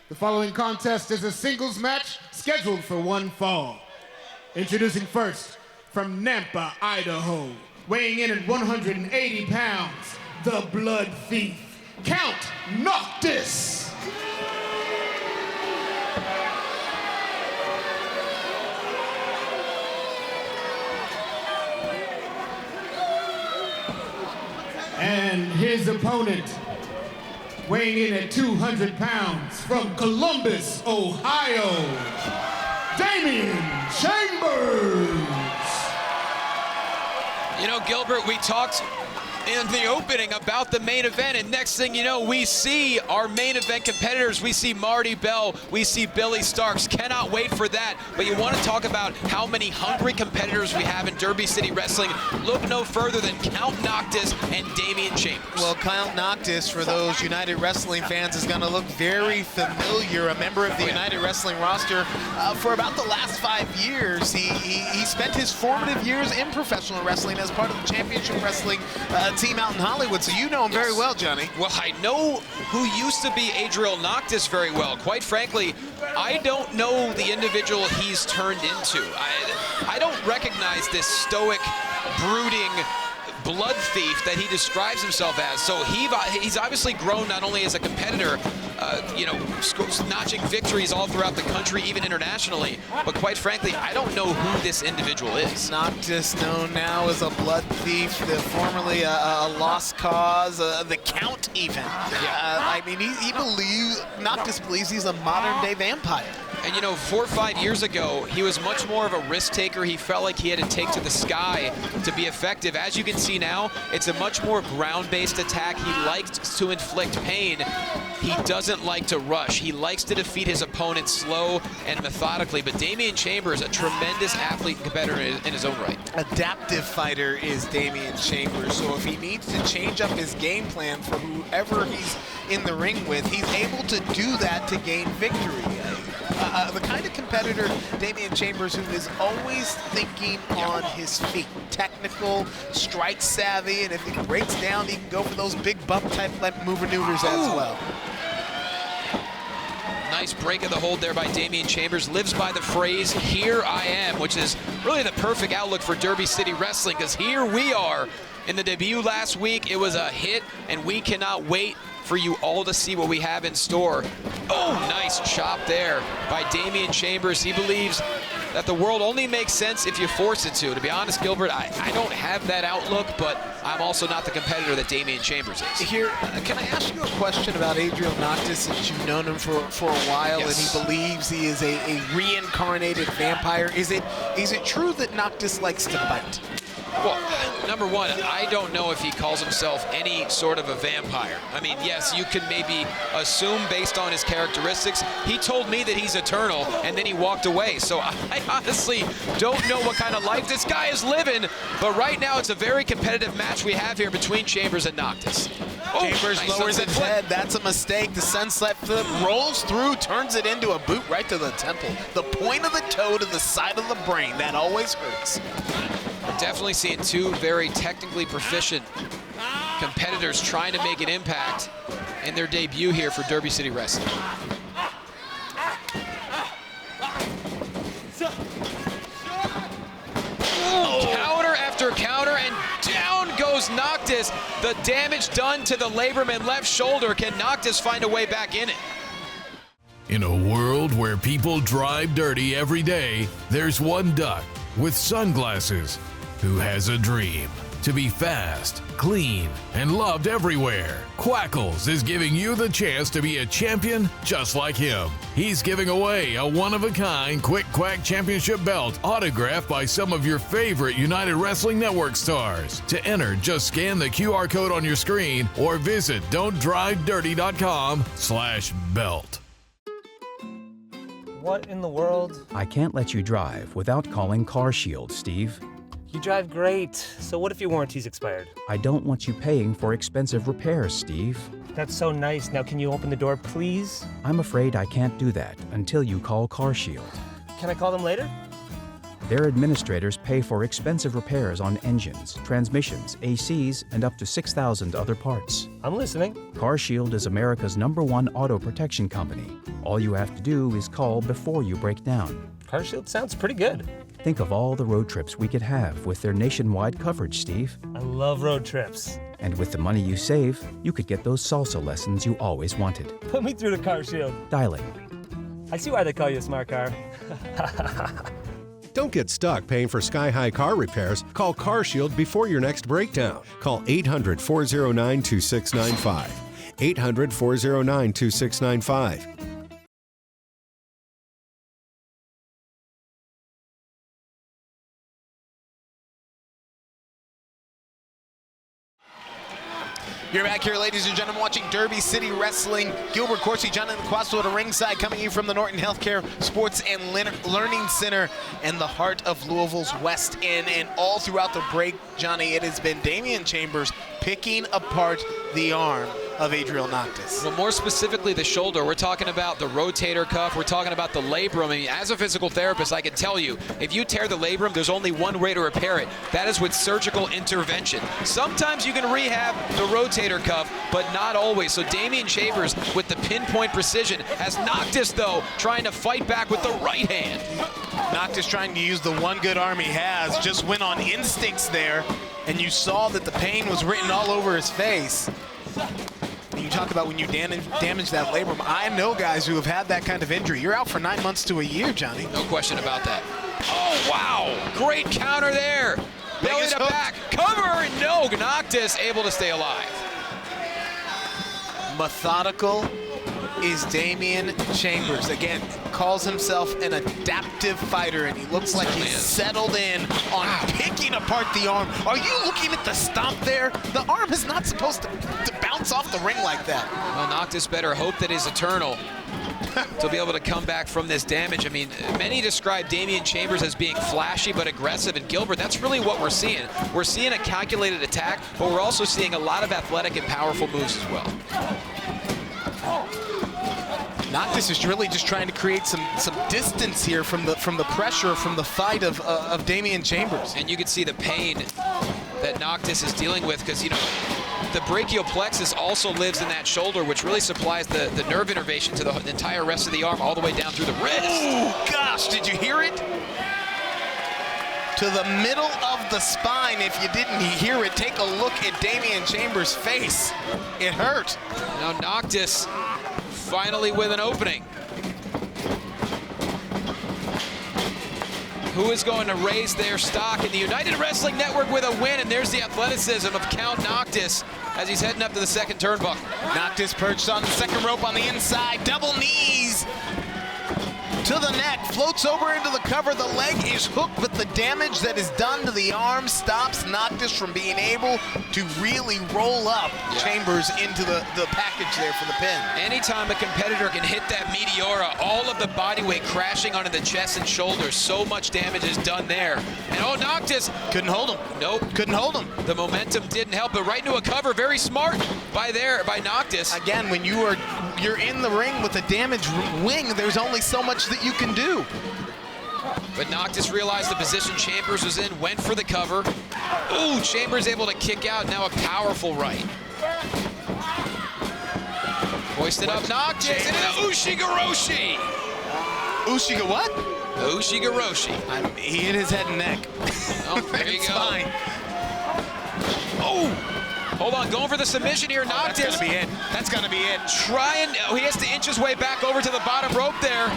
The following contest is a singles match scheduled for one fall. Introducing first, from Nampa, Idaho, weighing in at 180 pounds, the Blood Thief, Count Noctis. And his opponent, weighing in at 200 pounds, from Columbus, Ohio, Damian Chambers. You know, Gilbert, we talked in the opening about the main event, and next thing you know, we see our main event competitors. We see Marty Bell, we see Billy Starks. Cannot wait for that. But you want to talk about how many hungry competitors we have in Derby City Wrestling. Look no further than Count Noctis and Damian Chambers. Well, Count Noctis, for those United Wrestling fans, is going to look very familiar. A member of the United Wrestling roster for about the last 5 years. He spent his formative years in professional wrestling as part of the Championship Wrestling team out in Hollywood, so you know him very well, Johnny. Well, I know who used to be Adriel Noctis very well. Quite frankly, I don't know the individual he's turned into. I don't recognize this stoic, brooding blood thief that he describes himself as. So he's obviously grown not only as a competitor, notching victories all throughout the country, even internationally, but quite frankly, I don't know who this individual is. Noctis, known now as a blood thief, formerly a lost cause, the Count even. I mean, Noctis believes he's a modern-day vampire. And you know, 4 or 5 years ago, he was much more of a risk taker. He felt like he had to take to the sky to be effective. As you can see now, it's a much more ground-based attack. He likes to inflict pain. He doesn't like to rush. He likes to defeat his opponent slow and methodically. But Damian Chambers, a tremendous athlete and competitor in his own right. Adaptive fighter is Damian Chambers, so if he needs to change up his game plan for whoever he's in the ring with, he's able to do that to gain victory. The kind of competitor, Damian Chambers, who is always thinking on his feet. Technical, strike savvy, and if he breaks down, he can go for those big bump type maneuvers as well. Nice break of the hold there by Damian Chambers. Lives by the phrase, "Here I am," which is really the perfect outlook for Derby City Wrestling, because here we are. In the debut last week, it was a hit, and we cannot wait for you all to see what we have in store. Oh, nice chop there by Damian Chambers. He believes that the world only makes sense if you force it to. To be honest, Gilbert, I don't have that outlook, but I'm also not the competitor that Damian Chambers is. Here, can I ask you a question about Adriel Noctis, since you've known him for a while, Yes. and he believes he is a reincarnated vampire? Is it true that Noctis likes to bite? Well, number one, I don't know if he calls himself any sort of a vampire. I mean, yes, you could maybe assume based on his characteristics. He told me that he's eternal, and then he walked away. So I honestly don't know what kind of life this guy is living. But right now, it's a very competitive match we have here between Chambers and Noctis. Oh, Chambers nice lowers sunset his flip. head. That's a mistake. The sunset flip rolls through, turns it into a boot right to the temple. The point of the toe to the side of the brain. That always hurts. Definitely seeing two very technically proficient competitors trying to make an impact in their debut here for Derby City Wrestling. Counter after counter, and down goes Noctis. The damage done to the Laborman left shoulder. Can Noctis find a way back in it? In a world where people drive dirty every day, there's one duck with sunglasses who has a dream to be fast, clean, and loved everywhere. Quackles is giving you the chance to be a champion just like him. He's giving away a one-of-a-kind Quick Quack Championship belt autographed by some of your favorite United Wrestling Network stars. To enter, just scan the QR code on your screen or visit don'tdrivedirty.com/belt. What in the world? I can't let you drive without calling CarShield, Steve. You drive great. So what if your warranty's expired? I don't want you paying for expensive repairs, Steve. That's so nice. Now can you open the door, please? I'm afraid I can't do that until you call CarShield. Can I call them later? Their administrators pay for expensive repairs on engines, transmissions, ACs, and up to 6,000 other parts. I'm listening. CarShield is America's #1 auto protection company. All you have to do is call before you break down. CarShield sounds pretty good. Think of all the road trips we could have with their nationwide coverage, Steve. I love road trips. And with the money you save, you could get those salsa lessons you always wanted. Put me through to CarShield. Dialing. I see why they call you a smart car. Don't get stuck paying for sky-high car repairs. Call CarShield before your next breakdown. Call 800-409-2695. 800-409-2695. You're back here, ladies and gentlemen, watching Derby City Wrestling. Gilbert Corsi, Jonathan Quasso at a ringside, coming in from the Norton Healthcare Sports and Learning Center in the heart of Louisville's West End. And all throughout the break, Johnny, it has been Damian Chambers picking apart the arm of Adriel Noctis. Well, more specifically, the shoulder. We're talking about the rotator cuff. We're talking about the labrum. I mean, as a physical therapist, I can tell you, if you tear the labrum, there's only one way to repair it. That is with surgical intervention. Sometimes you can rehab the rotator cuff, but not always. So Damian Chambers, with the pinpoint precision, has Noctis, though, trying to fight back with the right hand. Noctis trying to use the one good arm he has, just went on instincts there, and you saw that the pain was written all over his face. You talk about when you damage that labrum. I know guys who have had that kind of injury. You're out for 9 months to a year, Johnny. No question about that. Oh, wow. Great counter there. Belly to back. Cover, and no. Noctis able to stay alive. Methodical is Damian Chambers. Again, calls himself an adaptive fighter, and he looks like he's settled in on picking apart the arm. Are you looking at the stomp there? The arm is not supposed to bounce off the ring like that. Well, Noctis better hope that is eternal to be able to come back from this damage. I mean, many describe Damian Chambers as being flashy but aggressive, and Gilbert, that's really what we're seeing. We're seeing a calculated attack, but we're also seeing a lot of athletic and powerful moves as well. Noctis is really just trying to create some distance here from the pressure, from the fight of Damian Chambers. And you can see the pain that Noctis is dealing with, because, you know, the brachial plexus also lives in that shoulder, which really supplies the nerve innervation to the entire rest of the arm all the way down through the wrist. Oh, gosh, did you hear it? To the middle of the spine. If you didn't hear it, take a look at Damian Chambers' face. It hurt. Now Noctis finally with an opening. Who is going to raise their stock in the United Wrestling Network with a win? And there's the athleticism of Count Noctis as he's heading up to the second turnbuckle. Noctis perched on the second rope on the inside, double knees to the neck, floats over into the cover. The leg is hooked, but the damage that is done to the arm stops Noctis from being able to really roll up Chambers into the package there for the pin. Anytime a competitor can hit that Meteora, all of the body weight crashing onto the chest and shoulders, so much damage is done there. And oh, Noctis couldn't hold him. Nope. Couldn't hold him. The momentum didn't help, but right into a cover. Very smart by Noctis. Again, when you're in the ring with a damaged wing, there's only so much that you can do. But Noctis realized the position Chambers was in, went for the cover. Ooh, Chambers able to kick out, now a powerful right. Hoisted up Noctis into the Ushigoroshi. Ushiga what? Ushigoroshi. He hit his head and neck. Oh, there you go. Fine. Oh, hold on, going for the submission here. Noctis. That's gonna be it. That's gonna be it. He has to inch his way back over to the bottom rope there.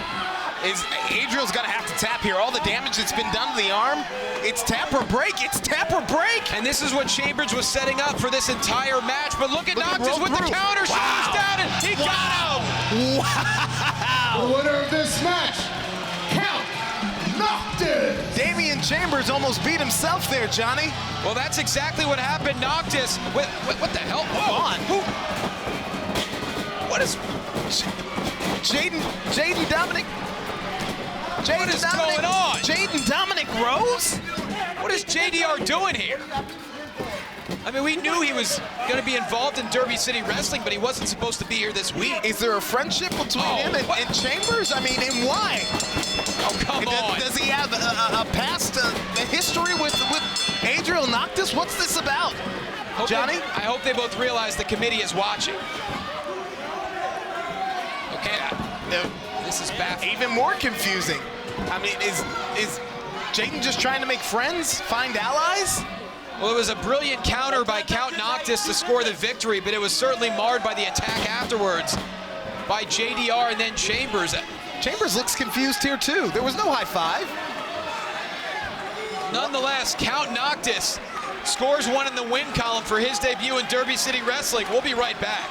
Adriel's gonna have to tap here. All the damage that's been done to the arm, it's tap or break, it's tap or break. And this is what Chambers was setting up for this entire match, but look at Noctis with the counter, shoulders down, and he got him! Wow! The winner of this match, Count Noctis! Damian Chambers almost beat himself there, Johnny. Well, that's exactly what happened. Noctis, what the hell? Hold on. What is... Jaden Dominic? What is going on? Jaden Dominic Rose? What is JDR doing here? I I mean, we knew he was going to be involved in Derby City Wrestling, but he wasn't supposed to be here this week. Is there a friendship between him and Chambers? I mean, and why? Oh, come on. Does he have a past history with Adriel Noctis? What's this about? Johnny? I hope they both realize the committee is watching. Okay, this is baffling. Even more confusing. I mean, is Jaden just trying to make friends, find allies? Well, it was a brilliant counter by Count Noctis to score the victory, but it was certainly marred by the attack afterwards by JDR and then Chambers. Chambers looks confused here, too. There was no high five. Nonetheless, Count Noctis scores one in the win column for his debut in Derby City Wrestling. We'll be right back.